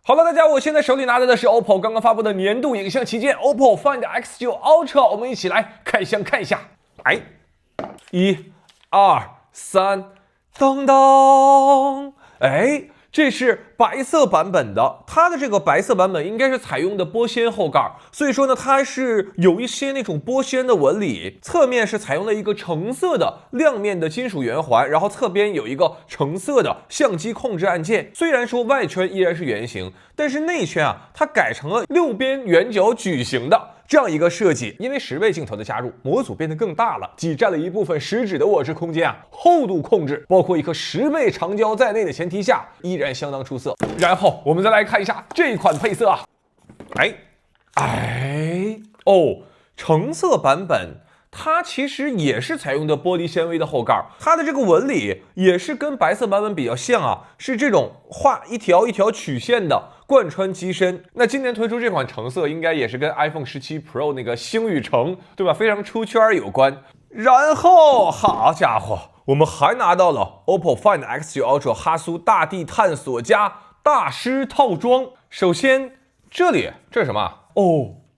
好了，大家，我现在手里拿着的是 OPPO 刚刚发布的年度影像旗舰 OPPO Find X9 Ultra， 我们一起来开箱看一下。哎，1、2、3，当当！哎，这是白色版本的，它的这个白色版本应该是采用的玻纤后盖，所以说呢，它是有一些那种玻纤的纹理。侧面是采用了一个橙色的亮面的金属圆环，然后侧边有一个橙色的相机控制按键。虽然说外圈依然是圆形，但是内圈啊，它改成了6边圆角矩形的这样一个设计。因为10倍镜头的加入，模组变得更大了，挤占了一部分食指的握持空间啊。厚度控制包括一颗10倍长焦在内的前提下，依然相当出色。然后我们再来看一下这款配色啊，橙色版本它其实也是采用的玻璃纤维的后盖，它的这个纹理也是跟白色版本比较像啊，是这种画一条一条曲线的贯穿机身。那今年推出这款橙色，应该也是跟 iPhone 17 Pro 那个星宇橙，对吧？非常出圈有关。然后，好家伙，我们还拿到了 OPPO Find X9 Ultra 哈苏大地探索家大师套装。首先，这是什么？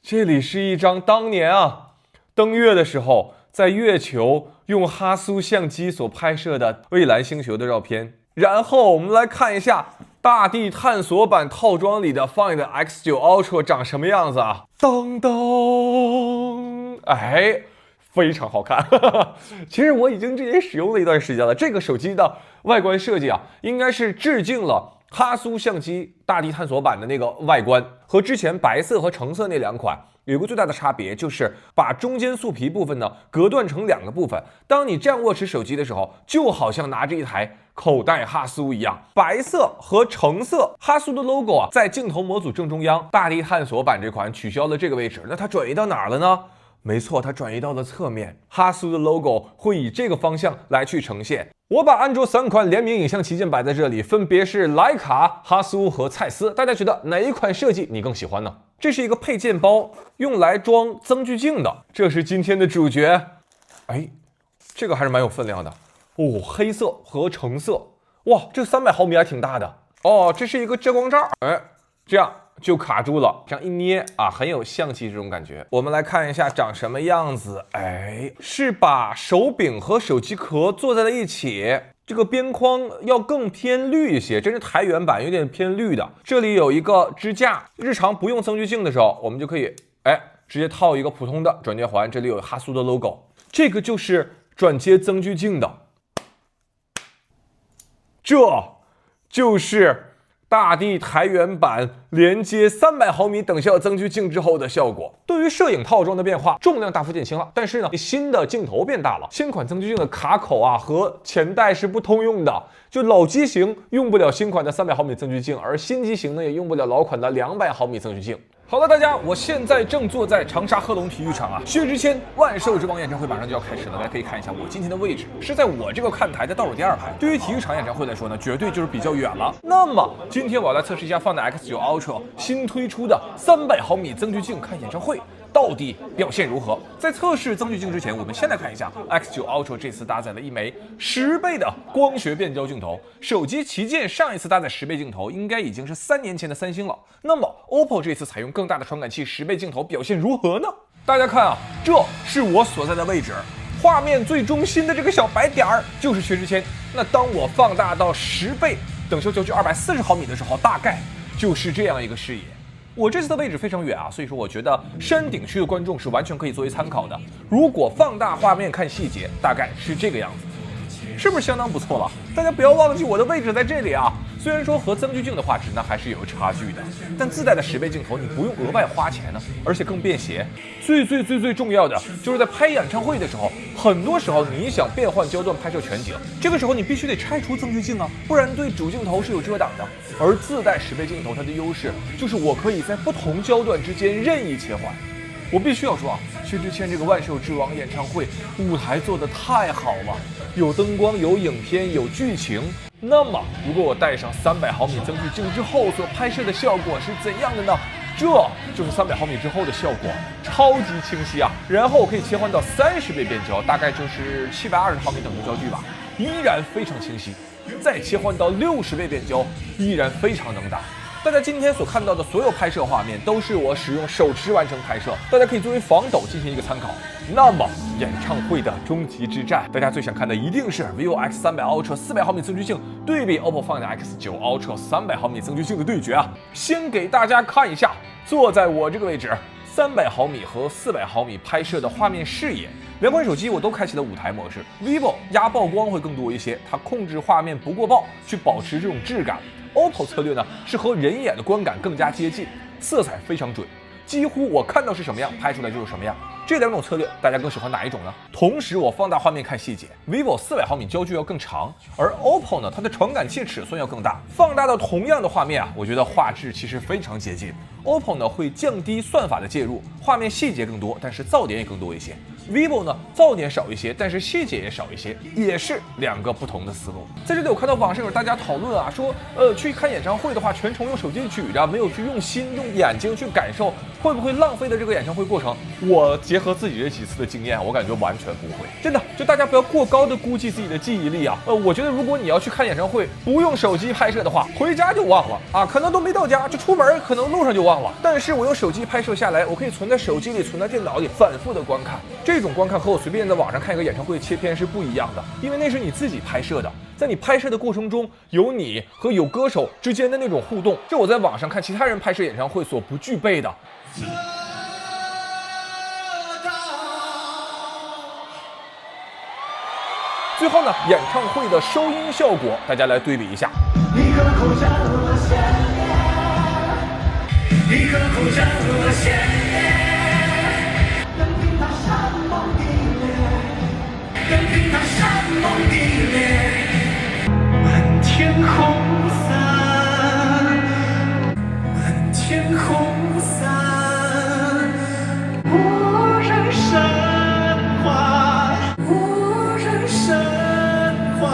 这里是一张当年登月的时候在月球用哈苏相机所拍摄的蔚蓝星球的照片。然后我们来看一下大地探索版套装里的 Find X9 Ultra 长什么样子啊？当当，非常好看。其实我已经之前使用了一段时间了，这个手机的外观设计啊，应该是致敬了哈苏相机大地探索版的那个外观，和之前白色和橙色那两款有一个最大的差别，就是把中间素皮部分呢隔断成2个部分。当你这样握持手机的时候，就好像拿着一台口袋哈苏一样。白色和橙色哈苏的 logo 啊，在镜头模组正中央。大地探索版这款取消了这个位置，那它转移到哪儿了呢？没错，它转移到了侧面，哈苏的 logo 会以这个方向来去呈现。我把安卓3款联名影像旗舰摆在这里，分别是徕卡、哈苏和蔡司，大家觉得哪一款设计你更喜欢呢？这是一个配件包，用来装增距镜的。这是今天的主角，这个还是蛮有分量的黑色和橙色，哇，这300毫米还挺大的这是一个遮光罩，这样就卡住了，这样一捏啊，很有象棋这种感觉。我们来看一下长什么样子，是把手柄和手机壳做在了一起。这个边框要更偏绿一些，这是台原版，有点偏绿的。这里有一个支架，日常不用增距镜的时候，我们就可以直接套一个普通的转接环，这里有哈苏的 logo， 这个就是转接增距镜的，这就是大地台原版连接300毫米等效增距镜之后的效果。对于摄影套装的变化，重量大幅减轻了，但是呢，新的镜头变大了。新款增距镜的卡口啊和前代是不通用的，就老机型用不了新款的300毫米增距镜，而新机型呢也用不了老款的200毫米增距镜。好了，大家，我现在正坐在长沙贺龙体育场啊，薛之谦万寿之王演唱会马上就要开始了，大家可以看一下我今天的位置是在我这个看台的倒数第2排。对于体育场演唱会来说呢，绝对就是比较远了。那么今天我要来测试一下Find X9 Ultra 新推出的300毫米增距镜，看演唱会到底表现如何。在测试增距镜之前，我们先来看一下 X9 Ultra 这次搭载了一枚10倍的光学变焦镜头。手机旗舰上一次搭载10倍镜头应该已经是3年前的三星了。那么 OPPO 这次采用更大的传感器10倍镜头，表现如何呢？大家看啊，这是我所在的位置，画面最中心的这个小白点儿就是薛之谦。那当我放大到10倍等效焦距240毫米的时候，大概就是这样一个视野。我这次的位置非常远啊，所以说我觉得山顶区的观众是完全可以作为参考的。如果放大画面看细节，大概是这个样子，是不是相当不错了？大家不要忘记我的位置在这里啊。虽然说和增距镜的画质呢还是有差距的，但自带的10倍镜头你不用额外花钱呢，而且更便携。最重要的就是在拍演唱会的时候，很多时候你想变换焦段拍摄全景，这个时候你必须得拆除增距镜啊，不然对主镜头是有遮挡的。而自带10倍镜头它的优势就是我可以在不同焦段之间任意切换。我必须要说啊，薛之谦这个万寿之王演唱会舞台做得太好了，有灯光，有影片，有剧情。那么如果我带上300毫米增距镜之后所拍摄的效果是怎样的呢？这就是300毫米之后的效果，超级清晰啊！然后我可以切换到30倍变焦，大概就是720毫米等效焦距吧，依然非常清晰。再切换到60倍变焦，依然非常能打。大家今天所看到的所有拍摄画面都是我使用手持完成拍摄，大家可以作为防抖进行一个参考。那么演唱会的终极之战，大家最想看的一定是 vivo X300 Ultra 400毫米增距镜对比 OPPO Find X9 Ultra 300毫米增距镜的对决啊！先给大家看一下，坐在我这个位置，300毫米和400毫米拍摄的画面视野。两款手机我都开启了舞台模式 ，vivo 压曝光会更多一些，它控制画面不过曝，去保持这种质感。OPPO 策略呢是和人眼的观感更加接近，色彩非常准，几乎我看到是什么样，拍出来就是什么样。这两种策略，大家更喜欢哪一种呢？同时，我放大画面看细节 ，vivo 400毫米焦距要更长，而 OPPO 呢，它的传感器尺寸要更大。放大到同样的画面啊，我觉得画质其实非常接近。OPPO 呢会降低算法的介入，画面细节更多，但是噪点也更多一些。vivo 呢噪点少一些，但是细节也少一些，也是两个不同的思路。在这里我看到网上有大家讨论啊，说去看演唱会的话，全程用手机举着，没有去用心用眼睛去感受，会不会浪费的这个演唱会过程？我结合自己这几次的经验，我感觉完全不会。真的，就大家不要过高的估计自己的记忆力啊。我觉得如果你要去看演唱会，不用手机拍摄的话，回家就忘了啊，可能都没到家就出门，可能路上就忘了。但是我用手机拍摄下来，我可以存在手机里，存在电脑里，反复的观看。这种观看和我随便在网上看一个演唱会切片是不一样的，因为那是你自己拍摄的，在你拍摄的过程中，有你和有歌手之间的那种互动，这我在网上看其他人拍摄演唱会所不具备的。最后呢，演唱会的收音效果，大家来对比一下。你可口将我鲜艳，你可口将我鲜艳，任凭它山崩地裂，任凭它山崩地裂，满天红伞，满天红伞，无人神话，无人神话。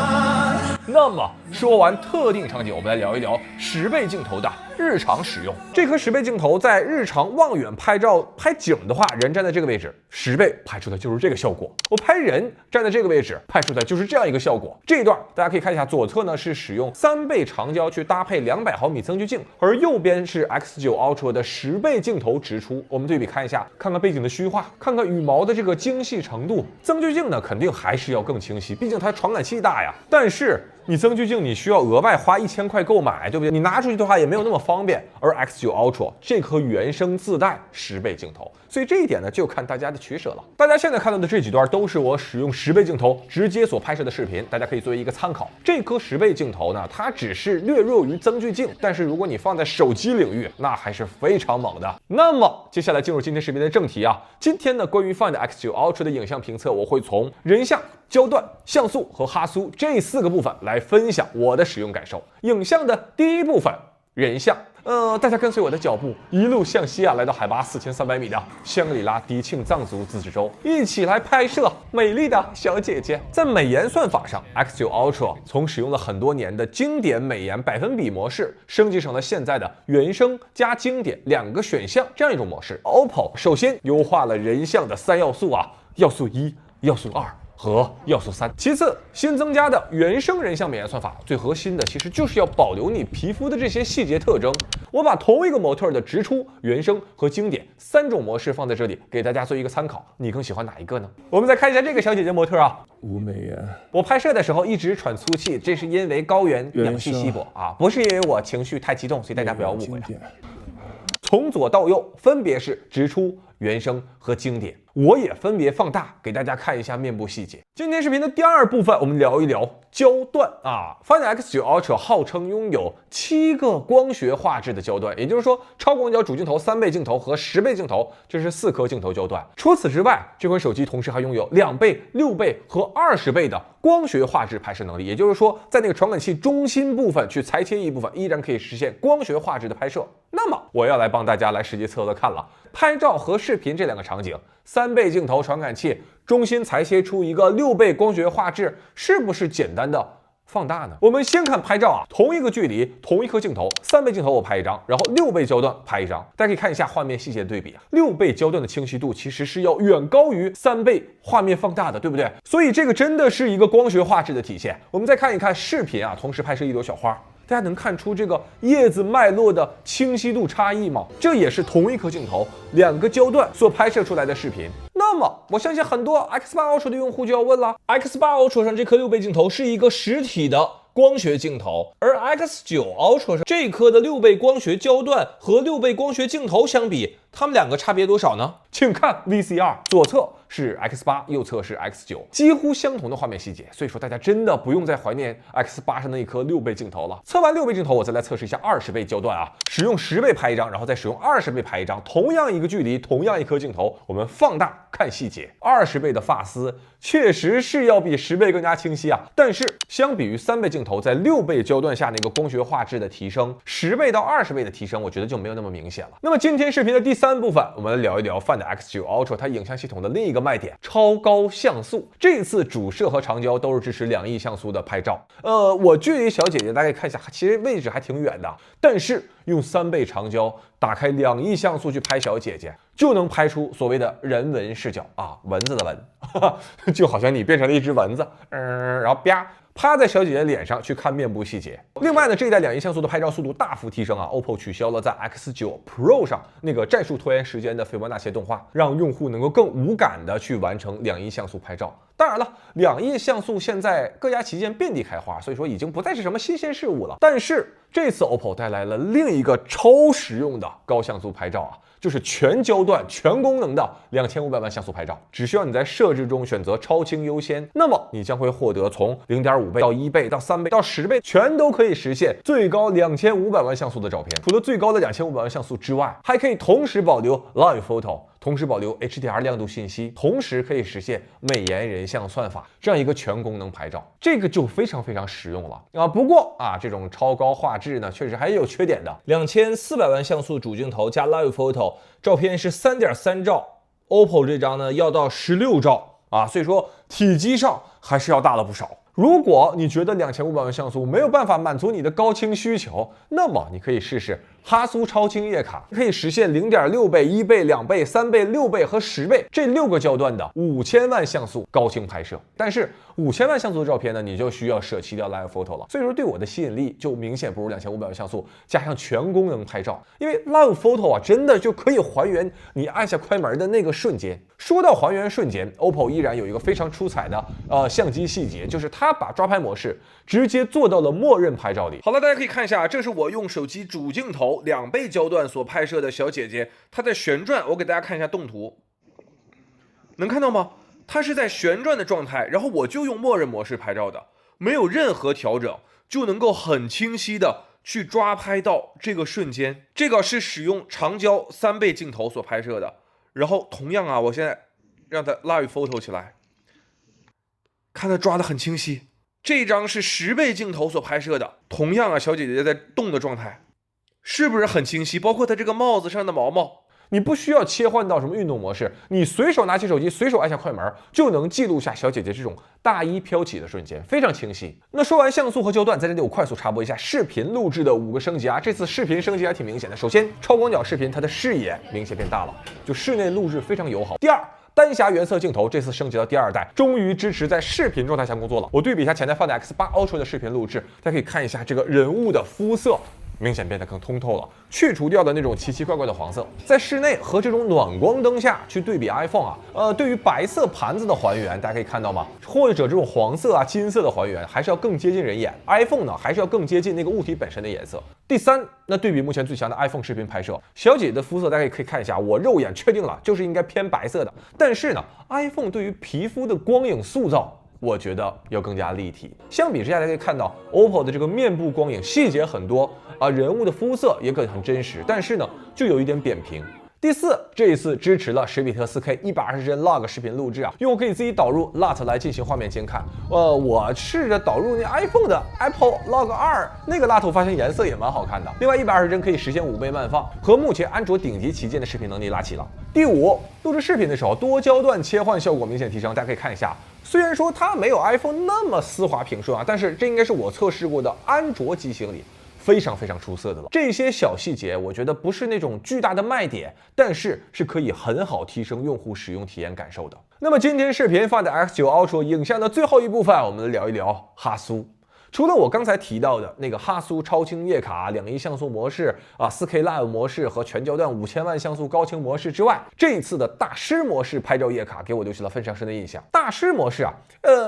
那么说完特定场景，我们来聊一聊10倍镜头的日常使用。这颗10倍镜头在日常望远拍照拍景的话，人站在这个位置，10倍拍出的就是这个效果。我拍人站在这个位置，拍出来就是这样一个效果。这一段大家可以看一下，左侧呢是使用3倍长焦去搭配200毫米增距镜，而右边是 X9 Ultra 的10倍镜头直出。我们对比看一下，看看背景的虚化，看看羽毛的这个精细程度。增距镜呢肯定还是要更清晰，毕竟它传感器大呀。但是你增距镜你需要额外花1000块购买，对不对？你拿出去的话也没有那么方便。而 X9 Ultra 这颗原生自带10倍镜头，所以这一点呢就看大家的取舍了。大家现在看到的这几段都是我使用10倍镜头直接所拍摄的视频，大家可以作为一个参考。这颗10倍镜头呢，它只是略弱于增距镜，但是如果你放在手机领域，那还是非常猛的。那么接下来进入今天视频的正题啊，今天呢关于 Find X9 Ultra 的影像评测，我会从人像、焦段、像素和哈苏这4个部分来分享我的使用感受。影像的第一部分，人像。大家跟随我的脚步，一路向西啊，来到海拔4300米的香格里拉迪庆藏族自治州，一起来拍摄美丽的小姐姐。在美颜算法上 ，X9 Ultra 从使用了很多年的经典美颜百分比模式，升级成了现在的原生加经典2个选项这样一种模式。OPPO 首先优化了人像的3要素啊，要素1、要素2。和要素3。其次，新增加的原生人像美颜算法，最核心的其实就是要保留你皮肤的这些细节特征。我把同一个模特的直出、原生和经典3种模式放在这里，给大家做一个参考。你更喜欢哪一个呢？我们再看一下这个小姐姐模特啊，无美颜。我拍摄的时候一直喘粗气，这是因为高原氧气稀薄啊，不是因为我情绪太激动，所以大家不要误会啊。从左到右分别是直出、原生和经典，我也分别放大给大家看一下面部细节。今天视频的第2部分，我们聊一聊焦段啊。Find X9 Ultra 号称拥有7个光学画质的焦段，也就是说超广角主镜头、3倍镜头和10倍镜头，这是4颗镜头焦段。除此之外，这款手机同时还拥有2倍、6倍和20倍的光学画质拍摄能力，也就是说在那个传感器中心部分去裁切一部分，依然可以实现光学画质的拍摄。那么我要来帮大家来实际测看了，拍照和视频这2个场景，3倍镜头传感器中心裁切出一个6倍光学画质，是不是简单的放大呢？我们先看拍照啊，同一个距离，同一颗镜头，3倍镜头我拍一张，然后6倍焦段拍一张，大家可以看一下画面细节的对比啊。6倍焦段的清晰度其实是要远高于3倍画面放大的，对不对？所以这个真的是一个光学画质的体现。我们再看一看视频啊，同时拍摄一朵小花。大家能看出这个叶子脉络的清晰度差异吗？这也是同一颗镜头2个焦段所拍摄出来的视频。那么我相信很多 X8 Ultra 的用户就要问了 ，X8 Ultra 上这颗6倍镜头是一个实体的光学镜头，而 X9 Ultra 上这颗的6倍光学焦段和6倍光学镜头相比，它们2个差别多少呢？请看 VCR， 左侧是 X8， 右侧是 X9， 几乎相同的画面细节，所以说大家真的不用再怀念 X8 上那一颗6倍镜头了。测完6倍镜头，我再来测试一下20倍焦段啊，使用10倍拍一张，然后再使用20倍拍一张，同样一个距离，同样一颗镜头，我们放大看细节。20倍的发丝确实是要比10倍更加清晰啊，但是相比于3倍镜头在6倍焦段下那个光学画质的提升，10倍到20倍的提升，我觉得就没有那么明显了。那么今天视频的第3部分，我们来聊一聊 Find X9 Ultra 它影像系统的另一个卖点——超高像素。这次主摄和长焦都是支持2亿像素的拍照。我距离小姐姐大概看一下，其实位置还挺远的，但是用3倍长焦打开2亿像素去拍小姐姐，就能拍出所谓的人文视角啊，蚊子的蚊，就好像你变成了一只蚊子，然后啪趴在小姐姐脸上去看面部细节。另外呢，这一代2亿像素的拍照速度大幅提升啊 ，OPPO 取消了在 X9 Pro 上那个战术拖延时间的斐波那契动画，让用户能够更无感的去完成2亿像素拍照。当然了，2亿像素现在各家旗舰遍地开花，所以说已经不再是什么新鲜事物了。但是这次 OPPO 带来了另一个超实用的高像素拍照啊，就是全焦段全功能的2500万像素拍照。只需要你在设置中选择超清优先，那么你将会获得从0.5倍到1倍到3倍到10倍，全都可以实现最高2500万像素的照片。除了最高的2500万像素之外，还可以同时保留 Live Photo， 同时保留 HDR 亮度信息，同时可以实现美颜人像算法，这样一个全功能拍照，这个就非常非常实用了啊。不过啊，这种超高画质呢，确实还有缺点的。2400万像素主镜头加 Live Photo， 照片是3.3兆，OPPO 这张呢要到16兆啊，所以说体积上还是要大了不少。如果你觉得2500万像素没有办法满足你的高清需求，那么你可以试试哈苏超清液卡，可以实现0.6倍、1倍、2倍、3倍、6倍和10倍这6个焦段的5000万像素高清拍摄。但是5000万像素的照片呢，你就需要舍弃掉 Live Photo 了。所以说对我的吸引力就明显不如2500万像素加上全功能拍照，因为 Live Photo 啊，真的就可以还原你按下快门的那个瞬间。说到还原瞬间 ，OPPO 依然有一个非常出彩的相机细节，就是它把抓拍模式直接做到了默认拍照里。好了，大家可以看一下，这是我用手机主镜头2倍焦段所拍摄的小姐姐，她在旋转。我给大家看一下动图，能看到吗？它是在旋转的状态，然后我就用默认模式拍照的，没有任何调整，就能够很清晰的去抓拍到这个瞬间。这个是使用长焦3倍镜头所拍摄的。然后同样啊，我现在让它 Live Photo 起来，看它抓得很清晰。这张是10倍镜头所拍摄的，同样啊，小姐姐在动的状态，是不是很清晰？包括它这个帽子上的毛毛，你不需要切换到什么运动模式，你随手拿起手机，随手按下快门，就能记录下小姐姐这种大衣飘起的瞬间，非常清晰。那说完像素和焦段，在这里我快速插播一下视频录制的5个升级啊。这次视频升级还挺明显的。首先，超广角视频它的视野明显变大了，就室内录制非常友好。第二，单狭原色镜头这次升级到第2代，终于支持在视频状态下工作了。我对比一下前代Find X8 Ultra 的视频录制，大家可以看一下这个人物的肤色明显变得更通透了，去除掉的那种奇奇怪怪的黄色，在室内和这种暖光灯下去对比 iPhone 啊，对于白色盘子的还原，大家可以看到吗？或者这种黄色啊、金色的还原，还是要更接近人眼。iPhone 呢，还是要更接近那个物体本身的颜色。第三，那对比目前最强的 iPhone 视频拍摄，小姐姐的肤色大家可以看一下，我肉眼确定了就是应该偏白色的，但是呢 ，iPhone 对于皮肤的光影塑造，我觉得要更加立体。相比之下，大家可以看到 OPPO 的这个面部光影细节很多啊，人物的肤色也很真实，但是呢，就有一点扁平。第四，这一次支持了10比特 4K 120帧 log 视频录制啊，用户可以自己导入 LUT 来进行画面监看。我试着导入那 iPhone 的 Apple Log 2，那个 LUT 我发现颜色也蛮好看的。另外120帧可以实现5倍慢放，和目前安卓顶级旗舰的视频能力拉齐了。第五，录制视频的时候多焦段切换效果明显提升，大家可以看一下。虽然说它没有 iPhone 那么丝滑平顺啊，但是这应该是我测试过的安卓机型里非常非常出色的了。这些小细节我觉得不是那种巨大的卖点，但是是可以很好提升用户使用体验感受的。那么今天视频Find X9 Ultra 影像的最后一部分，我们来聊一聊哈苏。除了我刚才提到的那个哈苏超清夜卡2.1像素模式4K Live 模式和全焦段5000万像素高清模式之外，这一次的大师模式拍照夜卡给我留下了非常深的印象。大师模式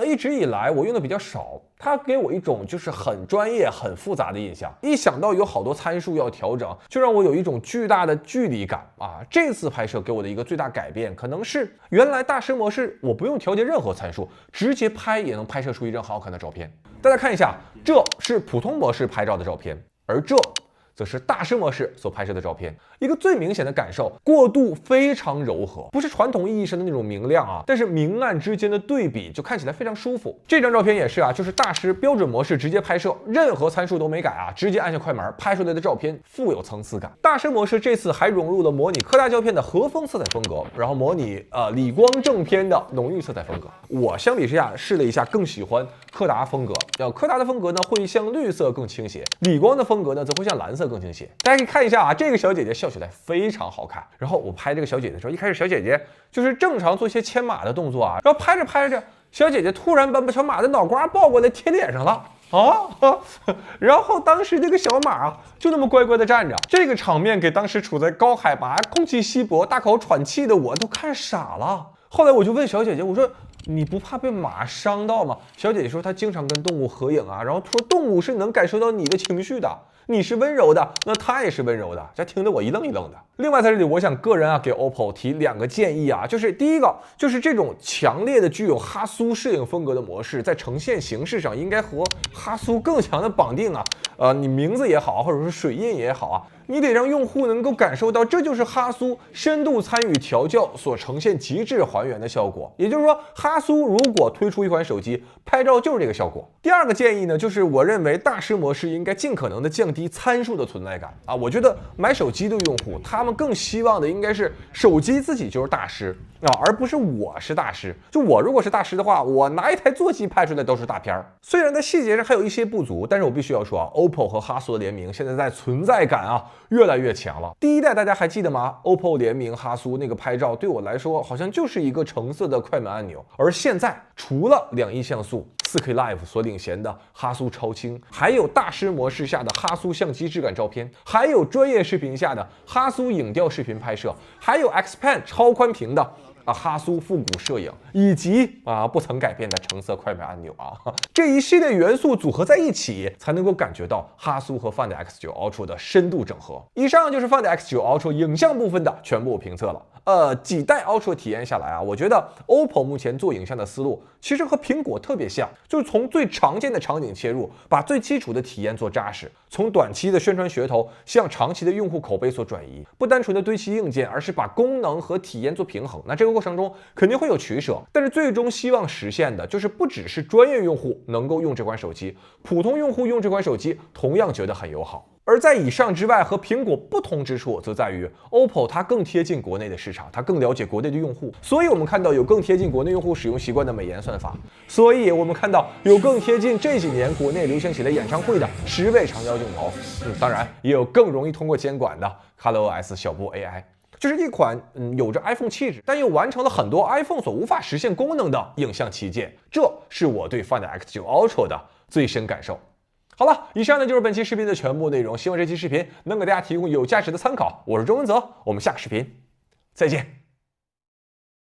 一直以来我用的比较少，它给我一种就是很专业、很复杂的印象。一想到有好多参数要调整，就让我有一种巨大的距离感这次拍摄给我的一个最大改变，可能是原来大师模式我不用调节任何参数，直接拍也能拍摄出一张很好看的照片。大家看一下，这是普通模式拍照的照片，而这则是大师模式所拍摄的照片。一个最明显的感受，过渡非常柔和，不是传统意义上的那种明亮但是明暗之间的对比就看起来非常舒服。这张照片也是就是大师标准模式直接拍摄，任何参数都没改直接按下快门，拍出来的照片富有层次感。大师模式这次还融入了模拟柯达胶片的和风色彩风格，然后模拟理光正片的浓郁色彩风格。我相比之下试了一下，更喜欢柯达风格。柯达的风格呢会向绿色更倾斜，理光的风格呢则会向蓝色更倾斜。大家可以看一下这个小姐姐笑起来非常好看。然后我拍这个小姐姐的时候，一开始小姐姐就是正常做一些牵马的动作然后拍着拍着，小姐姐突然把小马的脑瓜抱过来贴脸上了然后当时这个小马就那么乖乖的站着。这个场面给当时处在高海拔、空气稀薄、大口喘气的我都看傻了。后来我就问小姐姐，我说你不怕被马伤到吗？小姐姐说她经常跟动物合影然后说动物是能感受到你的情绪的，你是温柔的，那它也是温柔的。这听得我一愣一愣的。另外在这里我想个人给 OPPO 提2个建议就是第一个就是这种强烈的具有哈苏摄影风格的模式，在呈现形式上应该和哈苏更强的绑定你名字也好或者是水印也好你得让用户能够感受到这就是哈苏深度参与调教所呈现极致还原的效果。也就是说，哈苏如果推出一款手机拍照就是这个效果。第二个建议呢，就是我认为大师模式应该尽可能的降低参数的存在感我觉得买手机的用户他们更希望的应该是手机自己就是大师而不是我是大师。就我如果是大师的话，我拿一台座机拍出来都是大片虽然在细节上还有一些不足，但是我必须要说OPPO 和哈苏的联名现在在存在感越来越强了。第一代大家还记得吗？ OPPO 联名哈苏那个拍照对我来说好像就是一个橙色的快门按钮，而现在除了2.1像素4K Live 所领衔的哈苏超清，还有大师模式下的哈苏相机质感照片，还有专业视频下的哈苏影调视频拍摄，还有 Xpan 超宽屏的哈苏复古摄影，以及不曾改变的橙色快门按钮这一系列元素组合在一起，才能够感觉到哈苏和 Find X9 Ultra 的深度整合。以上就是 Find X9 Ultra 影像部分的全部评测了。几代 Ultra 体验下来我觉得 OPPO 目前做影像的思路其实和苹果特别像，就是从最常见的场景切入，把最基础的体验做扎实，从短期的宣传噱头向长期的用户口碑所转移，不单纯的堆砌硬件，而是把功能和体验做平衡。那这个过程中肯定会有取舍，但是最终希望实现的就是不只是专业用户能够用这款手机，普通用户用这款手机同样觉得很友好。而在以上之外，和苹果不同之处则在于 OPPO 它更贴近国内的市场，它更了解国内的用户，所以我们看到有更贴近国内用户使用习惯的美颜算法，所以我们看到有更贴近这几年国内流行起来演唱会的10倍长焦镜头，当然也有更容易通过监管的 ColorOS 小步 AI， 就是一款有着 iPhone 气质，但又完成了很多 iPhone 所无法实现功能的影像旗舰，这是我对 Find X9 Ultra 的最深感受。好了，以上呢就是本期视频的全部内容，希望这期视频能给大家提供有价值的参考。我是周文泽，我们下个视频再见。